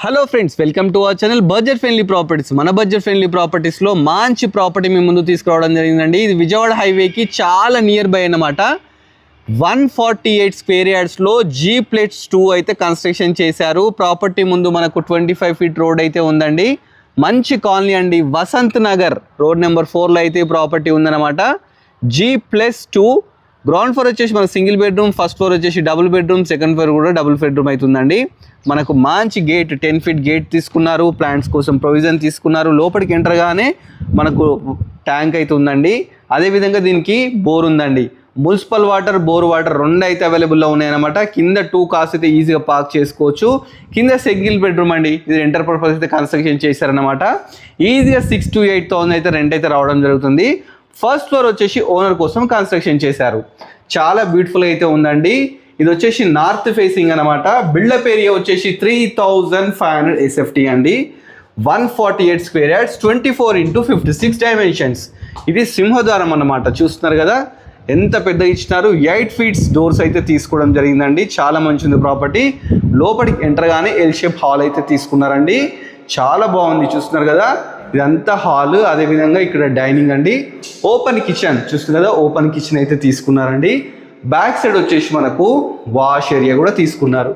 Hello friends, welcome to our channel budget friendly properties. మన budget friendly ప్రాపర్టీస్లో మంచి property మీ ముందు తీసుకురావడం జరిగిందండి. ఇది విజయవాడ హైవేకి చాలా నియర్ బై అన్నమాట. 148 స్క్వేర్ యార్డ్స్లో G+2 అయితే కన్స్ట్రక్షన్ చేశారు. ప్రాపర్టీ ముందు మనకు 25 ఫీట్ రోడ్ అయితే ఉందండి. మంచి కాలనీ అండి. వసంత్ నగర్ రోడ్ నెంబర్ 4లో అయితే ప్రాపర్టీ ఉందన్నమాట. G+2 గ్రౌండ్ ఫ్లోర్ వచ్చేసి మనకు సింగిల్ బెడ్రూమ్, ఫస్ట్ ఫ్లోర్ వచ్చేసి డబుల్ బెడ్రూమ్, సెకండ్ ఫ్లోర్ కూడా డబుల్ బెడ్రూమ్ అవుతుందండి. మనకు మంచి గేట్ 10 ఫీట్ గేట్ తీసుకున్నారు. ప్లాంట్స్ కోసం ప్రొవిజన్ తీసుకున్నారు. లోపలికి ఎంటర్గానే మనకు ట్యాంక్ అయితే ఉందండి. అదేవిధంగా దీనికి బోర్ ఉందండి. మున్సిపల్ వాటర్, బోర్ వాటర్ రెండు అయితే అవైలబుల్లో ఉన్నాయన్నమాట. కింద 2 కార్స్ అయితే ఈజీగా పార్క్ చేసుకోవచ్చు. కింద సింగిల్ బెడ్రూమ్ అండి. ఇది రెంటర్ పర్పస్ అయితే కన్స్ట్రక్షన్ చేశారనమాట. ఈజీగా 6 to 8,000 అయితే రెంట్ అయితే రావడం జరుగుతుంది. ఫస్ట్ ఫ్లోర్ వచ్చేసి ఓనర్ కోసం కన్స్ట్రక్షన్ చేశారు. చాలా బ్యూటిఫుల్ అయితే ఉందండి. ఇది వచ్చేసి నార్త్ ఫేసింగ్ అనమాట. బిల్డప్ ఏరియా వచ్చేసి 3,500 SFT అండి. 148 స్క్వేర్ యార్డ్స్, 24x56 డైమెన్షన్స్. ఇది సింహద్వారం అన్నమాట. చూస్తున్నారు కదా ఎంత పెద్ద ఇచ్చినారు. 8 ఫీట్స్ డోర్స్ అయితే తీసుకోవడం జరిగిందండి. చాలా మంచి ఉంది ప్రాపర్టీ. లోపలికి ఎంటర్గానే ఎల్ షేప్ హాల్ అయితే తీసుకున్నారండి. చాలా బాగుంది. చూస్తున్నారు కదా ఇదంతా హాల్. అదేవిధంగా ఇక్కడ డైనింగ్ అండి. ఓపెన్ కిచెన్ చూస్తున్నారు కదా, ఓపెన్ కిచెన్ అయితే తీసుకున్నారండి. బ్యాక్ సైడ్ వచ్చేసి మనకు వాష్ ఏరియా కూడా తీసుకున్నారు.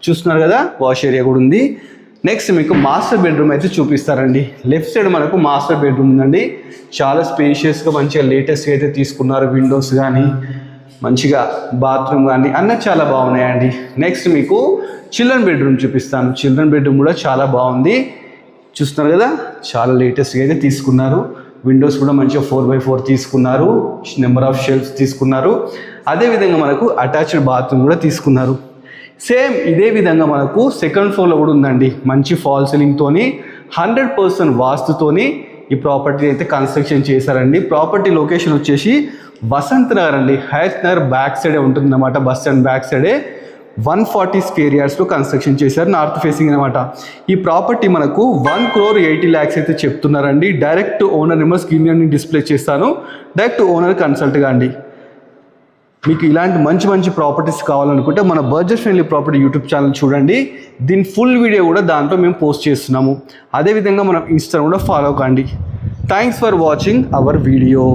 చూస్తున్నారు కదా వాష్ ఏరియా కూడా ఉంది. నెక్స్ట్ మీకు మాస్టర్ బెడ్రూమ్ అయితే చూపిస్తారండి. లెఫ్ట్ సైడ్ మనకు మాస్టర్ బెడ్రూమ్ ఉందండి. చాలా స్పేషియస్గా మంచిగా లేటెస్ట్గా అయితే తీసుకున్నారు. విండోస్ కానీ మంచిగా బాత్రూమ్ కానీ అన్నీ చాలా బాగున్నాయండి. నెక్స్ట్ మీకు చిల్డ్రన్ బెడ్రూమ్ చూపిస్తాను. చిల్డ్రన్ బెడ్రూమ్ కూడా చాలా బాగుంది. చూస్తున్నారు కదా చాలా లేటెస్ట్గా అయితే తీసుకున్నారు. విండోస్ కూడా మంచిగా 4x4 తీసుకున్నారు. నెంబర్ ఆఫ్ షెల్ఫ్స్ తీసుకున్నారు. అదేవిధంగా మనకు అటాచ్డ్ బాత్రూమ్ కూడా తీసుకున్నారు. సేమ్ ఇదే విధంగా మనకు సెకండ్ ఫ్లోర్లో కూడా ఉందండి. మంచి ఫాల్ సీలింగ్తోని 100% వాస్తుతోని ఈ ప్రాపర్టీ అయితే కన్స్ట్రక్షన్ చేశారండి. ప్రాపర్టీ లొకేషన్ వచ్చేసి వసంత్ నగర్ అండి. హయత్ నగర్ బ్యాక్ సైడే ఉంటుంది అన్నమాట. బస్ స్టాండ్ బ్యాక్ సైడే 140 స్క్వేర్ యార్డ్స్లో కన్స్ట్రక్షన్ చేశారు. నార్త్ ఫేసింగ్ అనమాట. ఈ ప్రాపర్టీ మనకు 1,80,00,000 అయితే చెప్తున్నారండి. Direct owner number screen display చేస్తాను. డైరెక్ట్ ఓనర్ కన్సల్ట్గా అండి. మీకు ఇలాంటి మంచి మంచి ప్రాపర్టీస్ కావాలనుకుంటే మన budget friendly property YouTube channel చూడండి. దీని ఫుల్ వీడియో కూడా దాంట్లో మేము పోస్ట్ చేస్తున్నాము. అదేవిధంగా మనం ఇన్స్టా కూడా ఫాలో కండి. Thanks for watching our video.